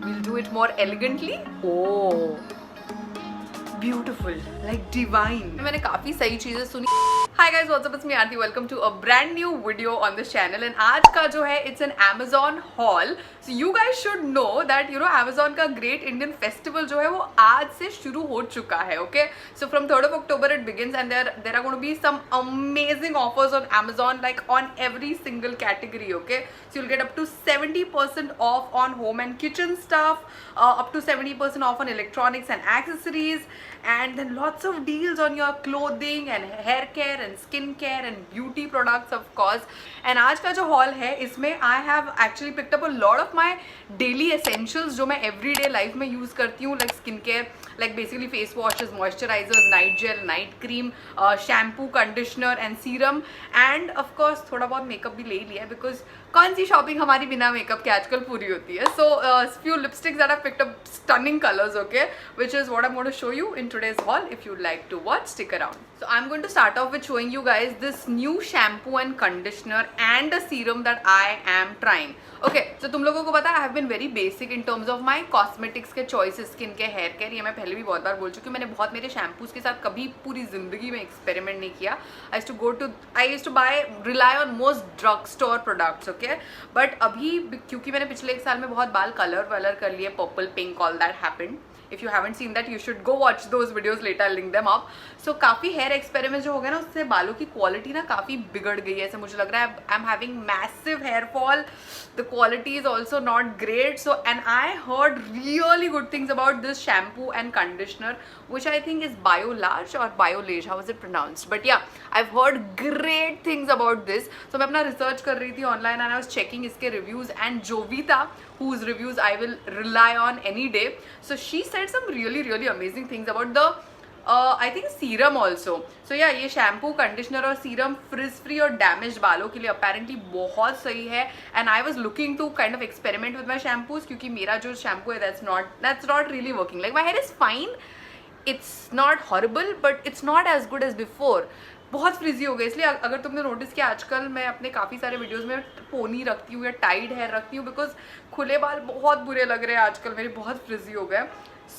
we'll do it more elegantly. Oh, beautiful, like divine. मैंने काफी सही चीजें सुनी. Hi guys, what's up? It's me Aarti. Welcome to a brand new video on this channel. And आज का जो है it's an Amazon haul. So you guys should know that Amazon का Great Indian Festival जो है वो आज से शुरू हो चुका है. Okay, so from 3rd of October it begins, and there are going to be some amazing offers on Amazon, like on every single category. Okay, so you'll get up to 70% off on home and kitchen stuff, up to 70% off on electronics and accessories, and then lots of deals on your clothing and hair care and skin care and beauty products of course. And आज का जो haul है इसमें I have actually picked up a lot of my daily essentials जो मैं everyday life में use करती हूँ, like skin care, like basically face washes, moisturizers, night gel, night cream, shampoo, conditioner and serum, and of course थोड़ा बहुत makeup भी ले लिया है because कौन सी शॉपिंग हमारी बिना मेकअप के आजकल पूरी होती है. So few lipsticks that I picked up, stunning colors, okay, which is what I'm going to show you in today's haul. If you'd like to watch, stick around. So I'm going to start off with showing you guys this new shampoo and conditioner and a serum that I am trying. Okay, so तुम लोगों को पता है I have been very basic in terms of my cosmetics के choices, skin के, hair care. ये मैं पहले भी बहुत बार बोल चुकी हूँ. मैंने बहुत मेरे शैम्पूज के साथ कभी पूरी जिंदगी में एक्सपेरिमेंट नहीं किया. I used to rely on most drugstore products, okay? But अभी क्योंकि मैंने पिछले एक साल में बहुत बाल कलर कर लिए, purple, pink, all that happened. If you haven't seen that, you should go watch those videos later. I'll link them up. So काफ़ी हेयर एक्सपेरिमेंट जो हो गया ना, उससे बालों की क्वालिटी ना काफ़ी बिगड़ गई है. ऐसे मुझे लग रहा है I am having massive hair fall. The quality is also not great. So and I heard really good things about this shampoo and conditioner, which I think is Biolage or Biolage, how is it pronounced? But yeah, I've heard great things about this. So मैं अपना research कर रही थी online and I was checking इसके reviews, and Jovita, whose reviews I will rely on any day, so she said some really amazing things about the I think serum also. So yeah, ये shampoo, conditioner और serum frizz free और damaged बालों के लिए apparently बहुत सही है. And I was looking to kind of experiment with my shampoos क्योंकि मेरा जो shampoo है that's not really working. Like my hair is fine, it's not horrible, but it's not as good as before. बहुत frizzy हो गया. इसलिए अगर तुमने नोटिस किया आजकल मैं अपने काफ़ी सारे वीडियोस में पोनी रखती हूँ या टाइड हेयर रखती हूँ बिकॉज खुले बाल बहुत बुरे लग रहे हैं आजकल, मेरे बहुत फ्रिजी हो गए.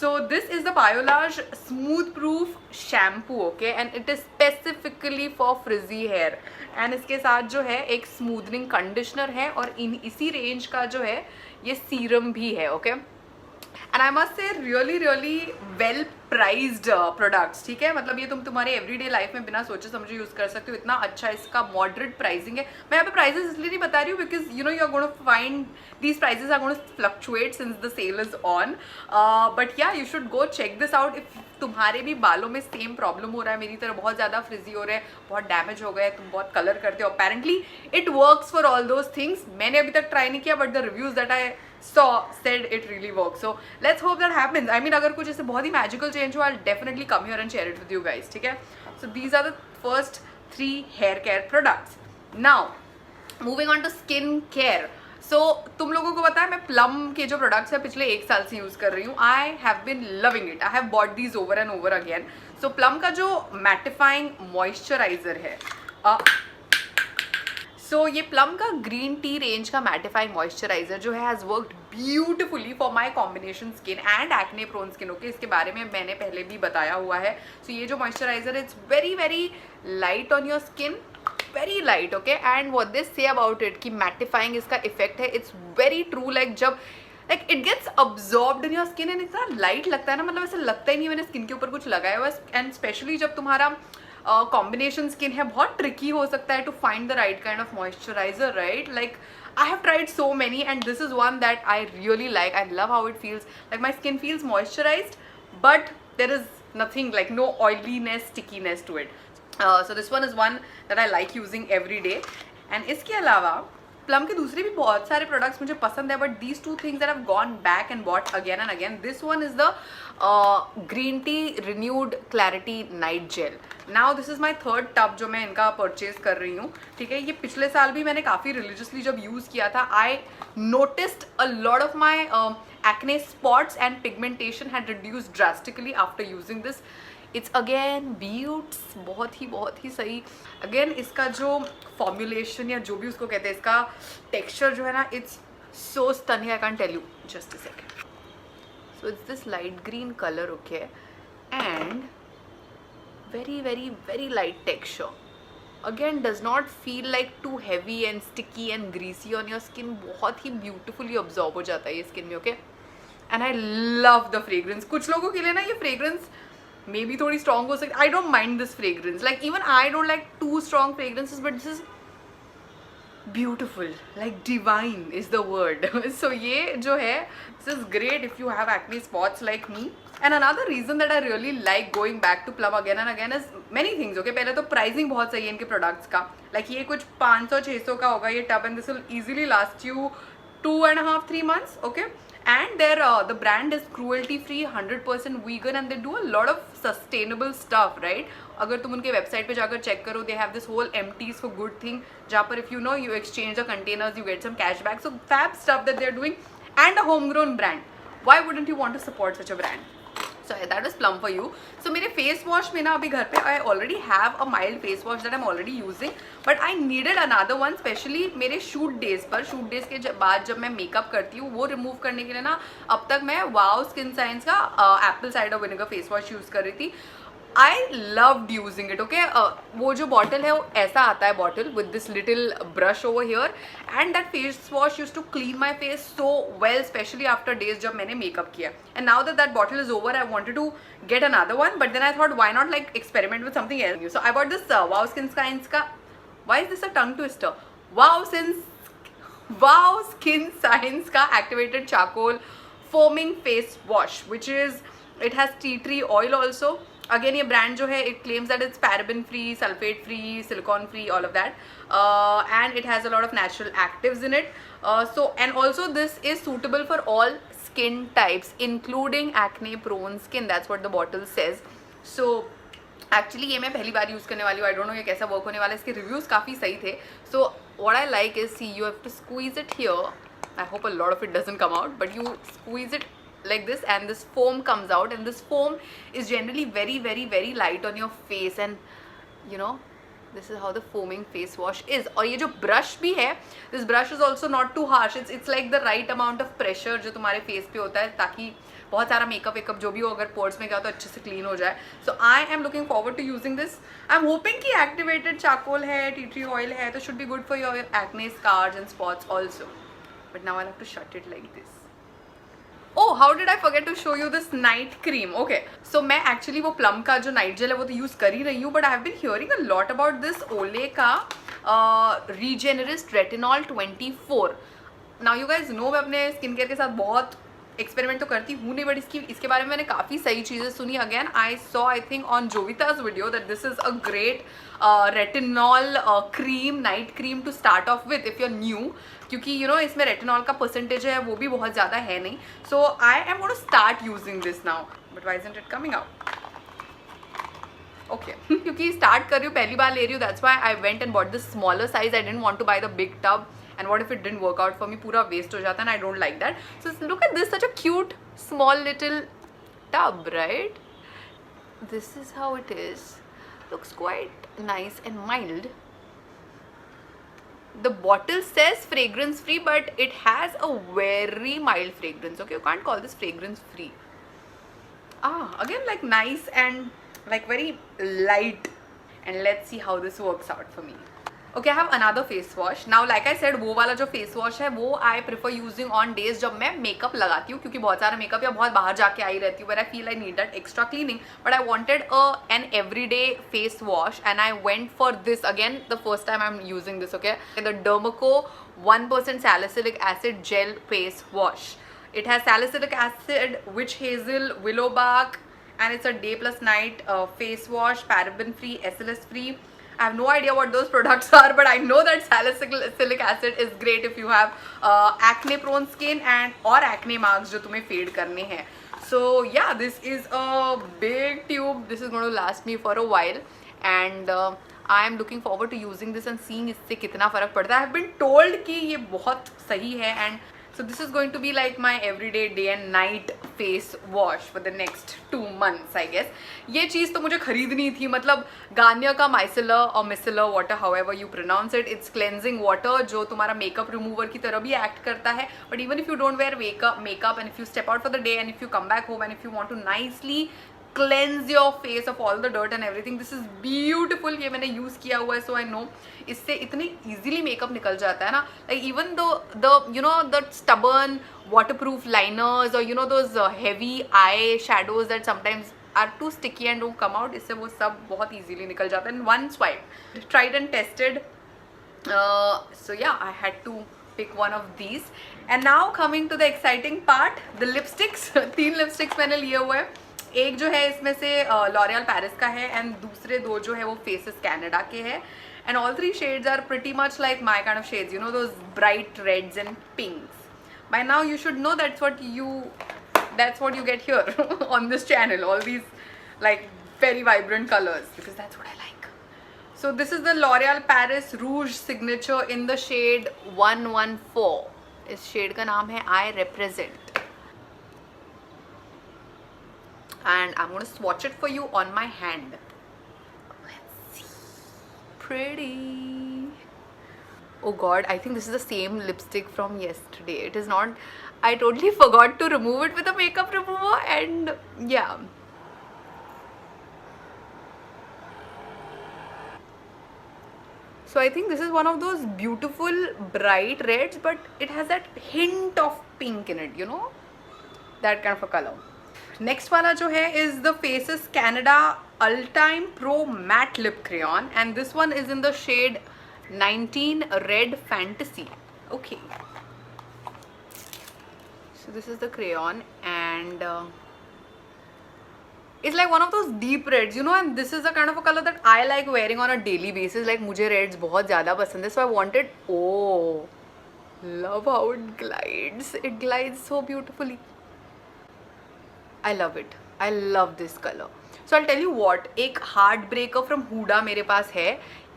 So this is the Biolage smooth proof shampoo, okay, and it is specifically for frizzy hair. And इसके साथ जो है एक स्मूथनिंग कंडीशनर है और इसी रेंज का जो है ये सीरम भी है, okay. And I must say really well prized products, ठीक है. मतलब ये तुम तुम्हारे एवरीडे लाइफ में बिना सोचे समझे यूज़ कर सकते हो. इतना अच्छा इसका मॉडरेट प्राइसिंग है. मैं यहाँ पे प्राइसेस इसलिए नहीं बता रही हूँ because you are going to find these prices are going to fluctuate since the sale is on. But yeah you should go check this out if तुम्हारे भी बालों में सेम प्रॉब्लम हो रहा है, मेरी तरह बहुत ज़्यादा फ्रिजी हो रहे हैं, बहुत डैमेज हो गए, तुम बहुत कलर करते हो. Apparently it works for all those things. मैंने अभी तक ट्राई नहीं किया but the reviews that I said it really works. So let's hope that happens. I mean अगर कुछ ऐसे बहुत ही magical change हो, I'll definitely come here and share it with you guys, ठीक है. So these are the first 3 hair care products. Now moving on to skin care. So तुम लोगों को पता है मैं प्लम के जो प्रोडक्ट्स है पिछले 1 साल से यूज़ कर रही हूँ. I have been loving it. I have bought these over and over again. So Plum का जो मैटिफाइंग मॉइस्चराइजर है, सो ये प्लम का ग्रीन टी रेंज का मैटिफाइंग मॉइस्चराइजर जो है has worked beautifully for my combination skin and acne prone skin, okay. इसके बारे में मैंने पहले भी बताया हुआ है. सो ये जो मॉइस्चराइजर है it's very light on your skin, very light, okay. And what they say about it कि मैटिफाइंग इसका इफेक्ट है, इट्स वेरी ट्रू. लाइक जब it gets absorbed in your skin and इतना लाइट लगता है ना, मतलब ऐसा लगता ही नहीं मैंने स्किन के ऊपर कुछ लगाया हुआ. एंड स्पेशली जब तुम्हारा कॉम्बिनेशन स्किन है, बहुत ट्रिकी हो सकता है to find the right kind of moisturiser, right. Like I have tried so many and this is one that I really like. I love how it feels. Like my skin feels moisturized but there is nothing, like no oiliness, stickiness to it. So this one is one that I like using every day. And इसके अलावा plum के दूसरे भी बहुत सारे products मुझे पसंद है but these 2 things that I have gone back and bought again and again. This one is the green tea renewed clarity night gel. Now this is my 3rd tub जो मैं इनका परचेज कर रही हूँ, ठीक है. ये पिछले साल भी मैंने काफ़ी रिलीजियसली जब यूज़ किया था. I noticed a lot of my acne spots and pigmentation had reduced drastically after using this. It's again beauts, बहुत ही सही. Again इसका जो formulation या जो भी उसको कहते हैं, इसका texture जो है ना, it's so stunning, I can't tell you. Just a second. So it's this light green color, okay, and very very very light texture. Again, does not feel like too heavy and sticky and greasy on your skin. बहुत ही beautifully absorb हो जाता है ये skin में, okay. And I love the fragrance. कुछ लोगों के लिए ना ये fragrance maybe थोड़ी strong हो सकती. I don't mind this fragrance. Like even I don't like too strong fragrances, but this is beautiful, like divine is the word. So ये जो है, this is great if you have acne spots like me. And another reason that I really like going back to Plum again and again is many things, okay. पहले तो pricing बहुत सही है इनके products का. Like ये कुछ 500-600 का होगा ये tub, and this will easily last you 2.5-3 months, okay. And their the brand is cruelty free, 100% vegan, and they do a lot of sustainable stuff, right. अगर तुम उनके वेबसाइट पे जाकर चेक करो, they have this whole empties for good thing, जहाँ पर if you know you exchange the containers you get some cashback. So fab stuff that they're doing, and a homegrown brand. Why wouldn't you want to support such a brand? So that was Plum for you. So मेरे face wash में ना अभी घर पे I already have a mild face wash that I'm already using, but I needed another one specially मेरे shoot days पर. shoot days के बाद जब मैं makeup करती हूँ वो remove करने के लिए ना अब तक मैं Wow Skin Science का apple cider vinegar face wash use कर रही थी. I loved using it, okay. वो जो bottle है वो ऐसा आता है bottle with this little brush over here, and that face wash used to clean my face so well, especially after days जब मैंने makeup किया. And now that that bottle is over, I wanted to get another one, but then I thought why not like experiment with something else. So I bought this Wow Skin Science का, why is this a tongue twister? Wow Skin Science का activated charcoal foaming face wash, which is, it has tea tree oil also. Again ये brand जो है it claims that it's paraben free, sulfate free, silicone free, all of that, and it has a lot of natural actives in it. So and also this is suitable for all skin types including acne prone skin. That's what the bottle says. So actually ये मैं पहली बार use करने वाली हूँ. I don't know ये कैसा work होने वाला है. इसके रिव्यूज़ काफ़ी सही थे. So what I like is, see you have to squeeze it here. I hope a lot of it doesn't come out, but you squeeze it like this and this foam comes out, and this foam is generally very very very light on your face, and you know this is how the foaming face wash is. और ये जो brush भी है, this brush is also not too harsh. It's like the right amount of pressure जो तुम्हारे face पे होता है, ताकि बहुत सारा मेकअप वेकअप जो भी हो अगर पोर्स में क्या हो तो अच्छे से क्लीन हो जाए. So I am looking forward to using this. I am hoping कि एक्टिवेटेड चारकोल है, टी ट्री ऑयल है, तो should be good for your acne scars and spots also. But now I have to shut it like this. Oh, how did I forget to show you this night cream? Okay, so मैं actually वो Plum का जो night gel है वो तो use कर ही रही हूँ, but I have been hearing a lot about this Olay का Regenerist Retinol 24. Now you guys know मैं अपने स्किन केयर के साथ बहुत एक्सपेरिमेंट तो करती हूँ नहीं, बट इसके बारे में मैंने काफ़ी सही चीज़ें सुनी. Again I saw I think on Jovita's video that this is a great retinol cream, night cream to start off with if you are new, क्योंकि यू नो इसमें रेटिनॉल का परसेंटेज है वो भी बहुत ज़्यादा है नहीं. So I am going to start using this now, but why isn't it coming out? Okay, क्योंकि स्टार्ट कर रही हूँ, पहली बार ले रही हूँ, that's why I went and bought this smaller size. I didn't want to buy the big tub, and what if it didn't work out for me? पूरा waste हो जाता है, and I don't like that. So look at this, such a cute small little tub, right? This is how it is. Looks quite nice and mild. The bottle says fragrance free, but it has a very mild fragrance. Okay, you can't call this fragrance free. Again, like nice and like very light. And let's see how this works out for me. Okay, I have another face wash. Now like I said, वो वाला जो face wash है वो I prefer using on days जब मैं makeup लगाती हूँ, क्योंकि बहुत सारा makeup या बहुत बाहर जाके आई रहती हूँ, where I feel I need that extra cleaning. But I wanted an everyday face wash, and I went for this again. The first time I'm using this, okay? The Dermaco 1% salicylic acid gel face wash. It has salicylic acid, witch hazel, willow bark, and it's a day plus night face wash, paraben free, SLS free. I have no idea what those products are, but I know that salicylic acid is great if you have acne prone skin and or acne marks जो तुम्हें fade करने हैं. So yeah, this is a big tube. This is going to last me for a while, and I am looking forward to using this and seeing इससे कितना फ़र्क पड़ता है. I have been told कि ये बहुत सही है, and So this is going to be like my everyday day and night face wash for the next 2 months I guess. ये चीज़ तो मुझे खरीदनी थी, मतलब गार्नियर का माइसेलर और micellar water, however you pronounce it, it's cleansing water जो तुम्हारा मेकअप रिमूवर की तरह भी एक्ट करता है. But even if you don't wear makeup and if you step out for the day and if you come back home and if you want to nicely cleanse your face of all the dirt and everything, this is beautiful. ये मैंने use किया हुआ है, so I know इससे इतने easily makeup निकल जाता है ना. Like even the you know the stubborn waterproof liners or you know those heavy eye shadows that sometimes are too sticky and don't come out, इससे वो सब बहुत easily निकल जाता है in one swipe. Tried and tested. So yeah, I had to pick one of these. And now coming to the exciting part, the lipsticks. 3 lipsticks मैंने लिए हुए हैं. एक जो है इसमें से लॉरियल पेरिस का है एंड दूसरे 2 जो है वो फेसेस कनाडा के हैं. And all 3 shades are pretty much like my kind of shades, you know those bright reds and pinks. By now you should know that's what you get here on this channel, all these like very vibrant colors, because that's what I like. So this is the L'Oreal Paris Rouge Signature in the shade 114. इस shade का नाम है I Represent. And I'm going to swatch it for you on my hand. Let's see. Pretty. Oh god, I think this is the same lipstick from yesterday. It is not. I totally forgot to remove it with a makeup remover, and yeah. So I think this is one of those beautiful bright reds, but it has that hint of pink in it, you know, that kind of a color. Next वाला जो है is the Faces Canada Ultime Pro Matte Lip Crayon, and this one is in the shade 19 Red Fantasy. Okay. So this is the crayon, and it's like one of those deep reds, you know, and this is the kind of a color that I like wearing on a daily basis. Like मुझे reds बहुत ज़्यादा पसंद है, so I wanted. Oh, love how it glides. It glides so beautifully. I love it. I love this color. So I'll tell you what, एक Heartbreaker from Huda मेरे पास है.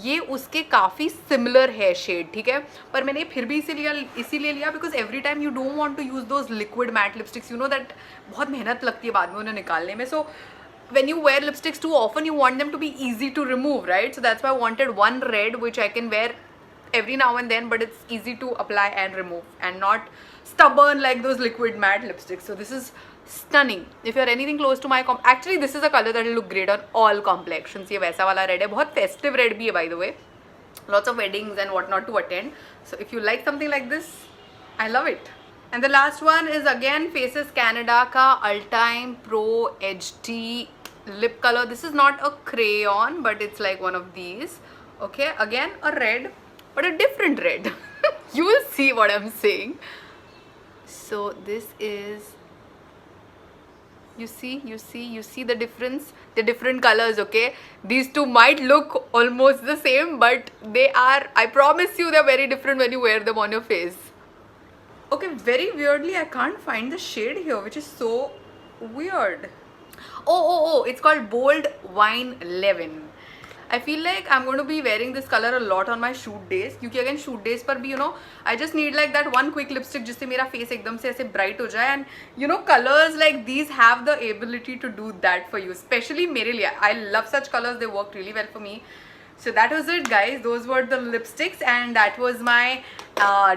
ये उसके काफ़ी सिमिलर है शेड, ठीक है, पर मैंने फिर भी इसीलिए लिया because every time you don't want to use those liquid matte lipsticks, you know that बहुत मेहनत लगती है बाद में उन्हें निकालने में. सो when you wear lipsticks too often, you want them to be easy to remove, right? So that's why I wanted one red which I can wear every now and then, but it's easy to apply and remove and not stubborn like those liquid matte lipsticks. So this is stunning. If you're anything close to my actually this is a color that will look great on all complexions. ये वैसा वाला red है, बहुत festive red भी है by the way. Lots of weddings and whatnot to attend. So if you like something like this, I love it. And the last one is again Faces Canada का Ultime Pro HD lip color. This is not a crayon, but it's like one of these. Okay, again a red, but a different red. You will see what I'm saying. So this is, you see the difference, the different colors. Okay, these two might look almost the same, but they are, I promise you, they're very different when you wear them on your face. Okay, very weirdly I can't find the shade here, which is so weird. Oh, it's called Bold Wine 11. I feel like I'm going to be wearing this color a lot on my shoot days, क्योंकि again shoot days पर भी, you know, I just need like that one quick lipstick जिससे मेरा face एकदम से ऐसे bright हो जाए, and you know colors like these have the ability to do that for you, especially मेरे लिए. I love such colors, they work really well for me. So that was it guys, those were the lipsticks, and that was my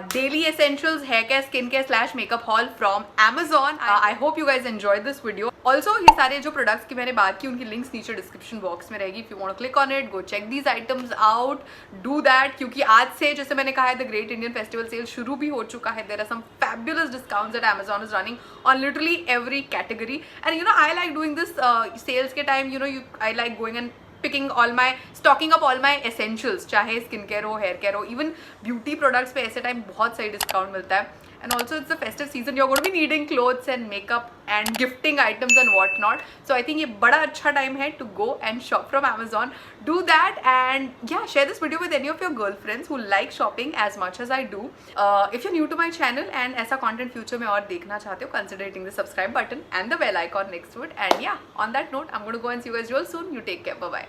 daily essentials hair care, skin care / makeup haul from Amazon. I hope you guys enjoyed this video. Also ये सारे जो products की मैंने बात की उनकी links नीचे description box में रहेगी. If you want to click on it, go check these items out. Do that, क्योंकि आज से जैसे मैंने कहा है the Great Indian Festival sale शुरू भी हो चुका है. There are some fabulous discounts that Amazon is running on literally every category. And you know I like doing this sales के time, you know, I like going and stocking up all my essentials, चाहे skin care हो, hair care हो, even beauty products पे ऐसे time बहुत सही discount मिलता है. And also it's the festive season, you're going to be needing clothes and makeup and gifting items and whatnot. So I think ये बड़ा अच्छा time है to go and shop from Amazon. Do that, and yeah, share this video with any of your girlfriends who like shopping as much as I do. If you're new to my channel and ऐसा content future में और देखना चाहते हो, consider hitting the subscribe button and the bell icon next to it. And yeah, on that note, I'm going to go and see you guys real soon. You take care. Bye bye.